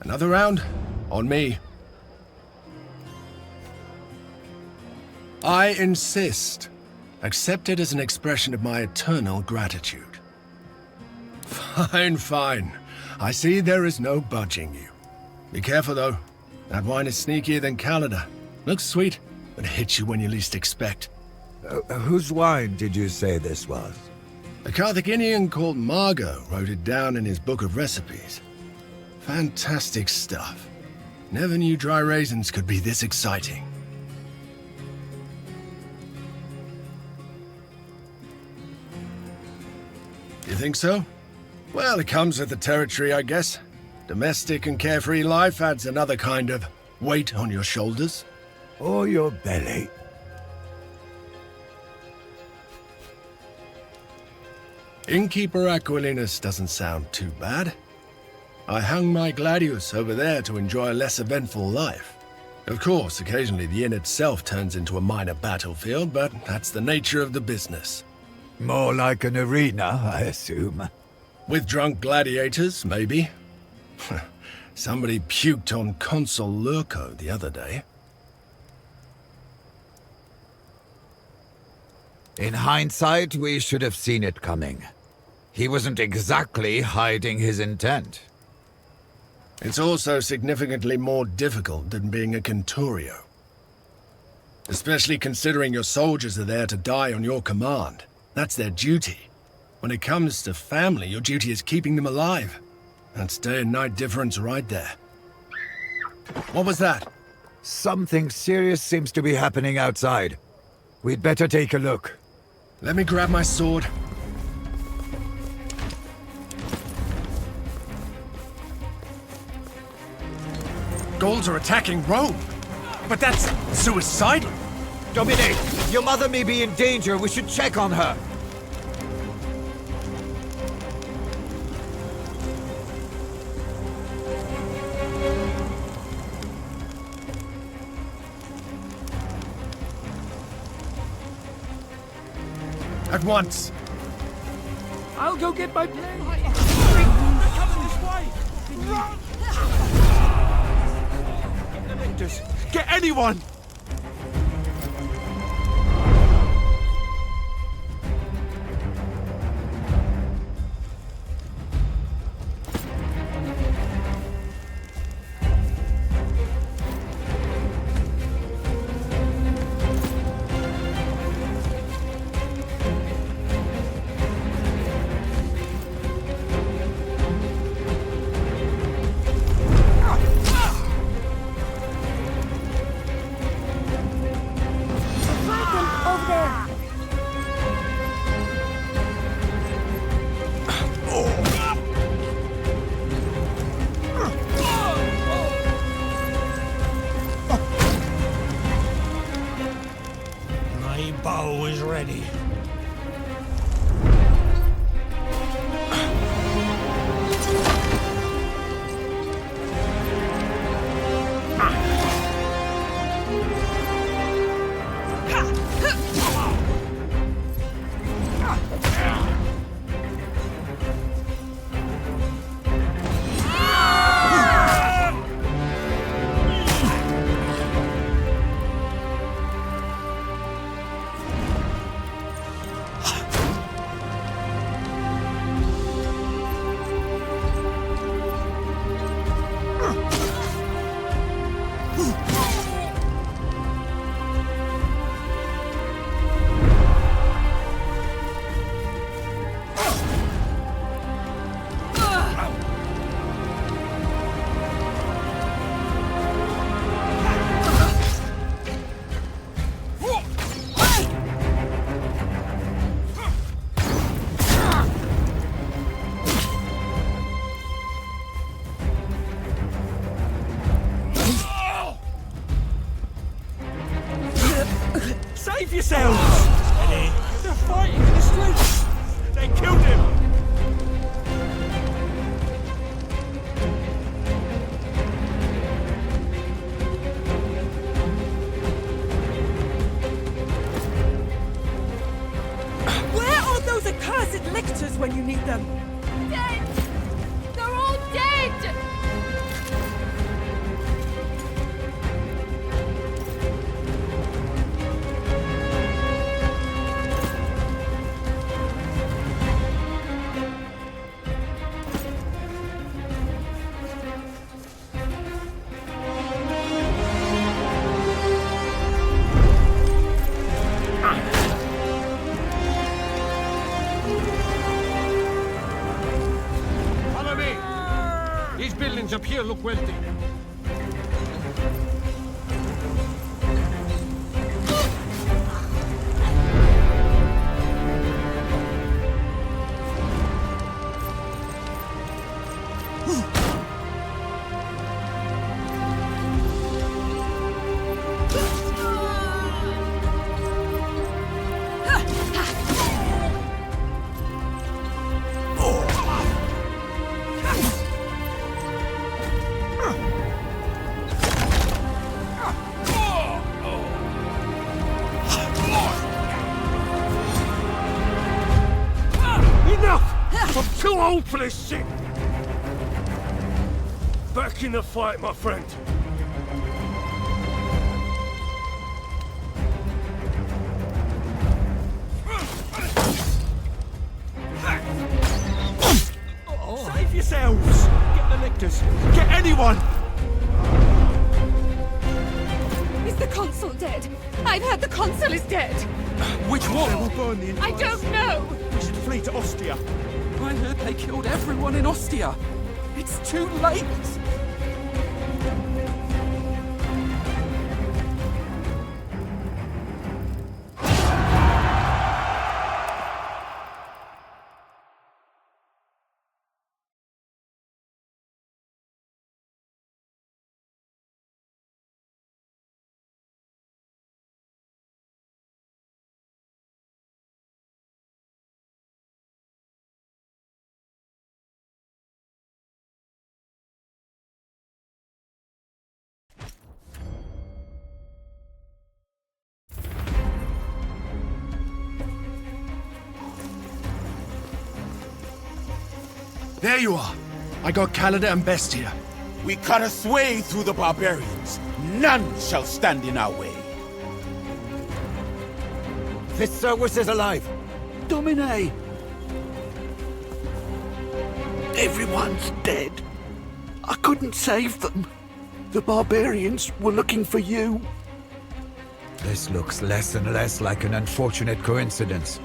Another round? On me. I insist. Accept it as an expression of my eternal gratitude. Fine, fine. I see there is no budging you. Be careful, though. That wine is sneakier than Calendar. Looks sweet, but hits you when you least expect. Whose wine did you say this was? A Carthaginian called Margot wrote it down in his book of recipes. Fantastic stuff. Never knew dry raisins could be this exciting. You think so? Well, it comes with the territory, I guess. Domestic and carefree life adds another kind of weight on your shoulders. Or your belly? Innkeeper Aquilinus doesn't sound too bad. I hung my gladius over there to enjoy a less eventful life. Of course, occasionally the inn itself turns into a minor battlefield, but that's the nature of the business. More like an arena, I assume. With drunk gladiators, maybe. Somebody puked on Consul Lurko the other day. In hindsight, we should have seen it coming. He wasn't exactly hiding his intent. It's also significantly more difficult than being a Centurio. Especially considering your soldiers are there to die on your command. That's their duty. When it comes to family, your duty is keeping them alive. That's day and night difference right there. What was that? Something serious seems to be happening outside. We'd better take a look. Let me grab my sword. Gauls are attacking Rome. But that's suicidal. Dominic, your mother may be in danger. We should check on her. At once. I'll go get my plane. They're coming this way. Run! Just get anyone. Bow is ready. Save yourselves! Eddie. They're fighting in the streets! They killed him! Where are those accursed lictors when you need them? Dead! They're all dead! up here look wealthy. Enough! I'm too old for this shit! Back in the fight, my friend. Save yourselves! Get the lictors! Get anyone! Is the consul dead? I've heard the consul is dead. Which one? They will burn the I entire don't know. We should flee to Ostia. I heard they killed everyone in Ostia. It's too late. There you are. I got Calida and Best here. We cut a sway through the barbarians. None shall stand in our way. Fitzserwis is alive. Domine! Everyone's dead. I couldn't save them. The barbarians were looking for you. This looks less and less like an unfortunate coincidence.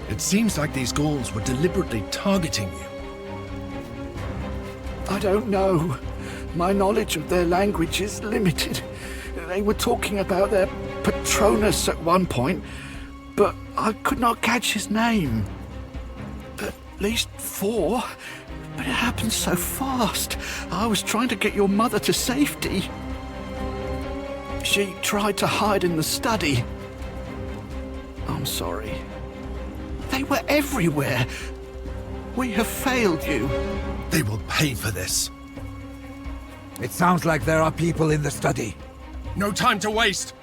It seems like these Gauls were deliberately targeting you. I don't know. My knowledge of their language is limited. They were talking about their Patronus at one point, but I could not catch his name. At least 4, but it happened so fast. I was trying to get your mother to safety. She tried to hide in the study. I'm sorry. They were everywhere. We have failed you. They will pay for this. It sounds like there are people in the study. No time to waste.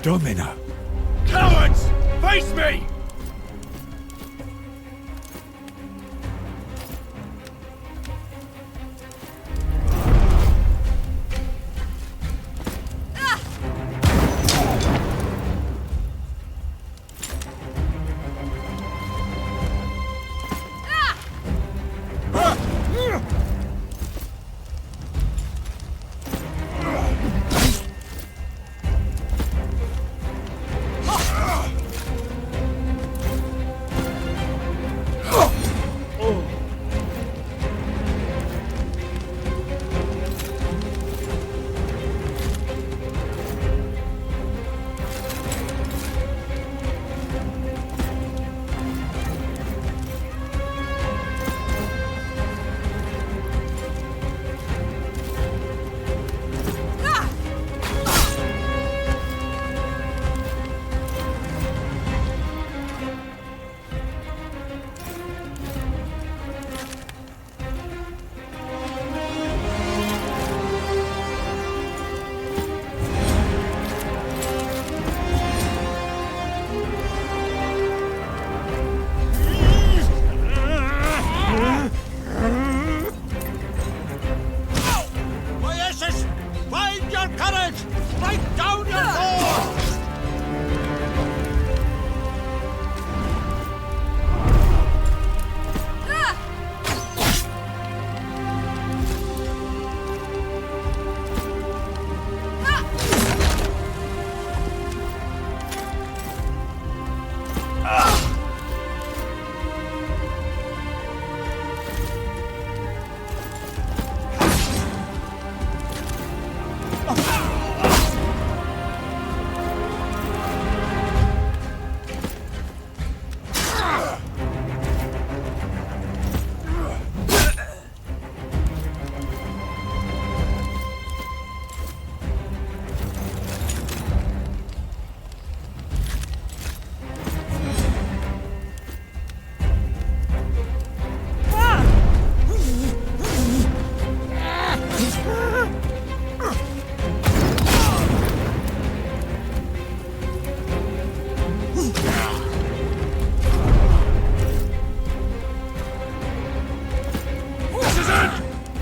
Domina! Cowards! Face me!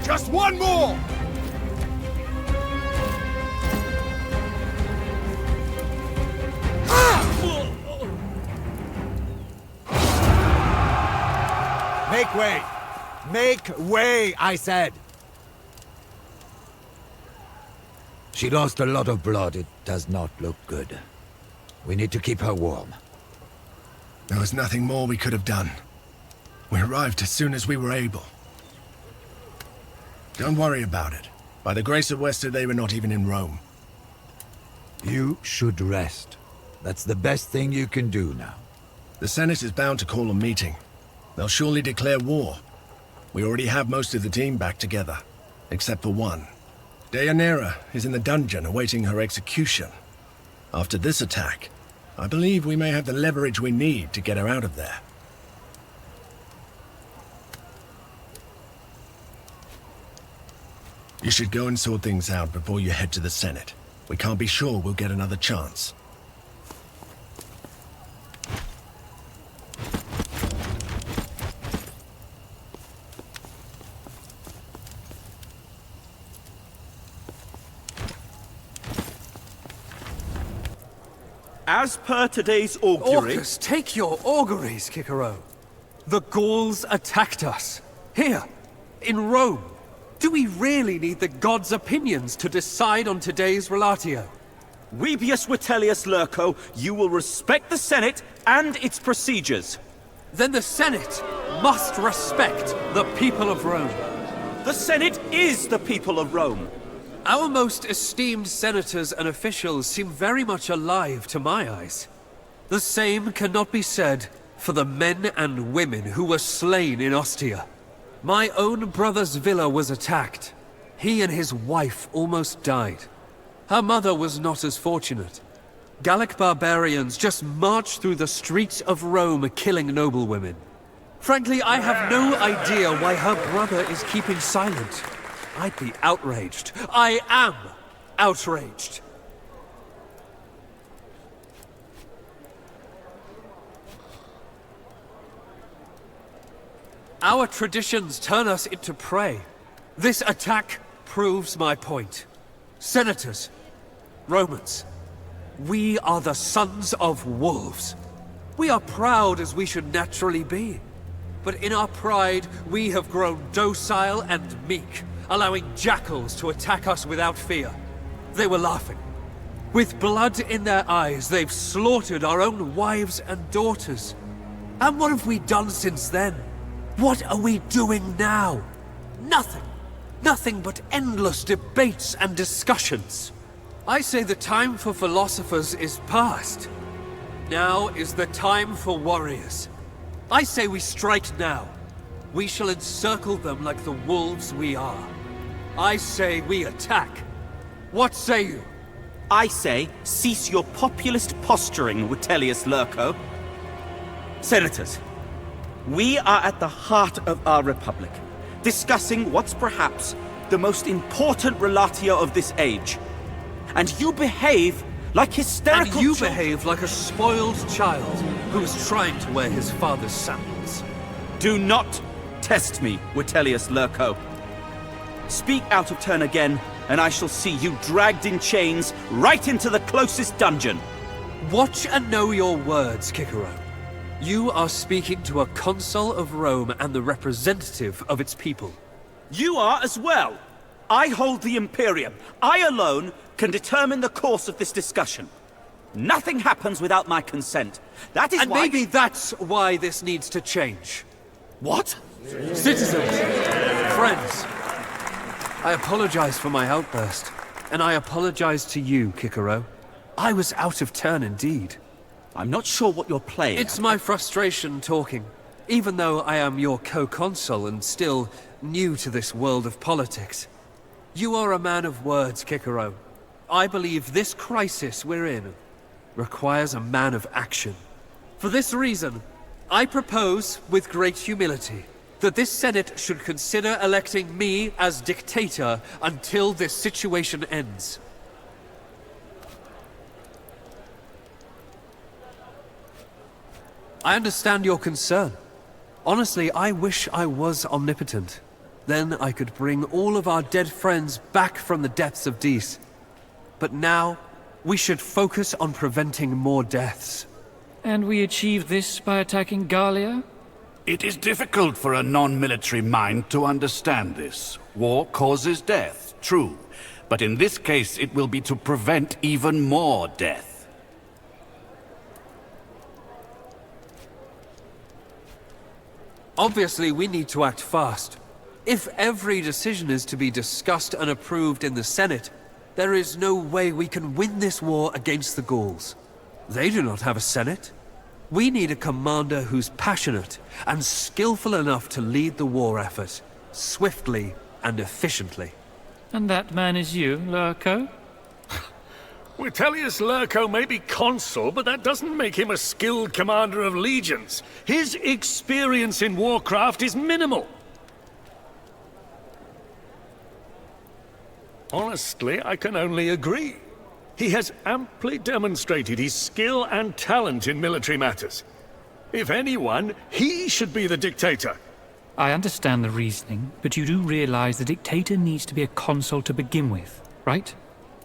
Just one more! Make way! Make way, I said! She lost a lot of blood. It does not look good. We need to keep her warm. There was nothing more we could have done. We arrived as soon as we were able. Don't worry about it. By the grace of Wester, they were not even in Rome. You should rest. That's the best thing you can do now. The Senate is bound to call a meeting. They'll surely declare war. We already have most of the team back together, except for one. Deianira is in the dungeon awaiting her execution. After this attack, I believe we may have the leverage we need to get her out of there. You should go and sort things out before you head to the Senate. We can't be sure we'll get another chance. As per today's augury... Orcus, take your auguries, Cicero. The Gauls attacked us. Here, in Rome. Do we really need the gods' opinions to decide on today's relatio? Webius Vitellius Lurco, you will respect the Senate and its procedures. Then the Senate must respect the people of Rome. The Senate is the people of Rome. Our most esteemed senators and officials seem very much alive to my eyes. The same cannot be said for the men and women who were slain in Ostia. My own brother's villa was attacked. He and his wife almost died. Her mother was not as fortunate. Gallic barbarians just marched through the streets of Rome killing noblewomen. Frankly, I have no idea why her brother is keeping silent. I'd be outraged. I am outraged. Our traditions turn us into prey. This attack proves my point. Senators, Romans, we are the sons of wolves. We are proud as we should naturally be. But in our pride, we have grown docile and meek, allowing jackals to attack us without fear. They were laughing. With blood in their eyes, they've slaughtered our own wives and daughters. And what have we done since then? What are we doing now? Nothing. Nothing but endless debates and discussions. I say the time for philosophers is past. Now is the time for warriors. I say we strike now. We shall encircle them like the wolves we are. I say we attack. What say you? I say, cease your populist posturing, Vitellius Lurco. Senators, we are at the heart of our republic, discussing what's perhaps the most important relatio of this age. And you behave like hysterical And you children. behave like a spoiled child who is trying to wear his father's sandals. Do not test me, Vitellius Lurco. Speak out of turn again, and I shall see you dragged in chains right into the closest dungeon. Watch and know your words, Cicero. You are speaking to a consul of Rome and the representative of its people. You are as well. I hold the Imperium. I alone can determine the course of this discussion. Nothing happens without my consent. That is And why... maybe that's why this needs to change. What? Citizens, friends, I apologize for my outburst, and I apologize to you, Cicero. I was out of turn indeed. I'm not sure what you're playing. It's my frustration talking, even though I am your co-consul and still new to this world of politics. You are a man of words, Cicero. I believe this crisis we're in requires a man of action. For this reason, I propose, with great humility, that this Senate should consider electing me as dictator until this situation ends. I understand your concern. Honestly, I wish I was omnipotent. Then I could bring all of our dead friends back from the depths of Dis. But now, we should focus on preventing more deaths. And we achieve this by attacking Gallia? It is difficult for a non-military mind to understand this. War causes death, true. But in this case, it will be to prevent even more death. Obviously, we need to act fast. If every decision is to be discussed and approved in the Senate, there is no way we can win this war against the Gauls. They do not have a Senate. We need a commander who's passionate and skillful enough to lead the war effort, swiftly and efficiently. And that man is you, Lurko? Vitellius Lurko may be consul, but that doesn't make him a skilled commander of legions. His experience in warcraft is minimal. Honestly, I can only agree. He has amply demonstrated his skill and talent in military matters. If anyone, he should be the dictator. I understand the reasoning, but you do realize the dictator needs to be a consul to begin with, right?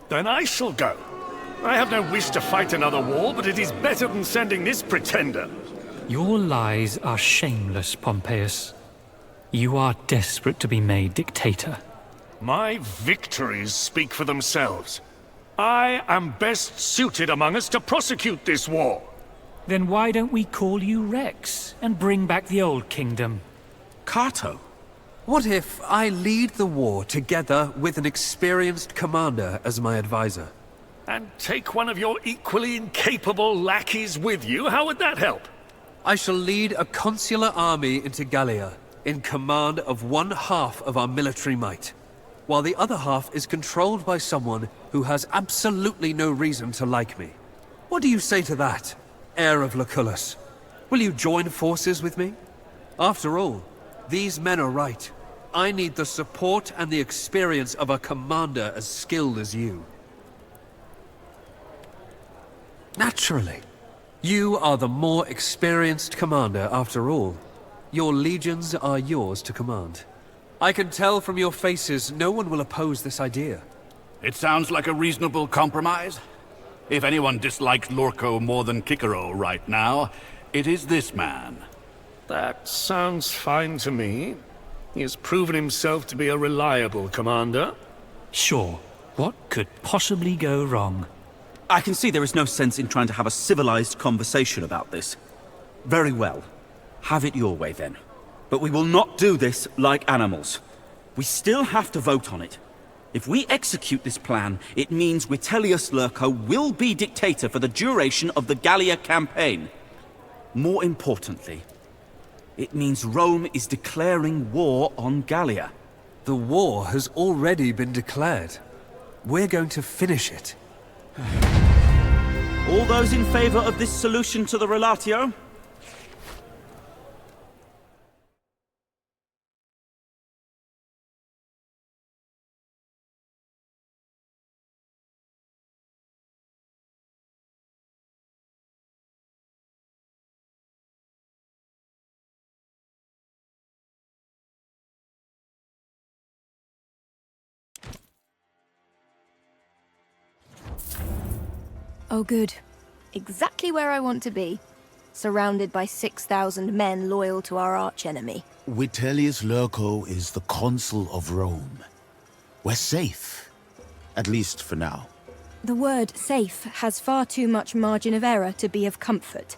Then I shall go. I have no wish to fight another war, but it is better than sending this pretender. Your lies are shameless, Pompeius. You are desperate to be made dictator. My victories speak for themselves. I am best suited among us to prosecute this war. Then why don't we call you Rex and bring back the old kingdom? Cato? What if I lead the war together with an experienced commander as my advisor? And take one of your equally incapable lackeys with you? How would that help? I shall lead a consular army into Gallia, in command of one half of our military might, while the other half is controlled by someone who has absolutely no reason to like me. What do you say to that, heir of Lucullus? Will you join forces with me? After all, these men are right. I need the support and the experience of a commander as skilled as you. Naturally. You are the more experienced commander after all. Your legions are yours to command. I can tell from your faces no one will oppose this idea. It sounds like a reasonable compromise. If anyone dislikes Lurko more than Cicero right now, it is this man. That sounds fine to me. He has proven himself to be a reliable commander. Sure. What could possibly go wrong? I can see there is no sense in trying to have a civilized conversation about this. Very well. Have it your way then. But we will not do this like animals. We still have to vote on it. If we execute this plan, it means Vitellius Lurko will be dictator for the duration of the Gallia campaign. More importantly, it means Rome is declaring war on Gallia. The war has already been declared. We're going to finish it. All those in favor of this solution to the relatio? Oh good. Exactly where I want to be. Surrounded by 6,000 men loyal to our archenemy. Vitellius Lurko is the consul of Rome. We're safe. At least for now. The word safe has far too much margin of error to be of comfort.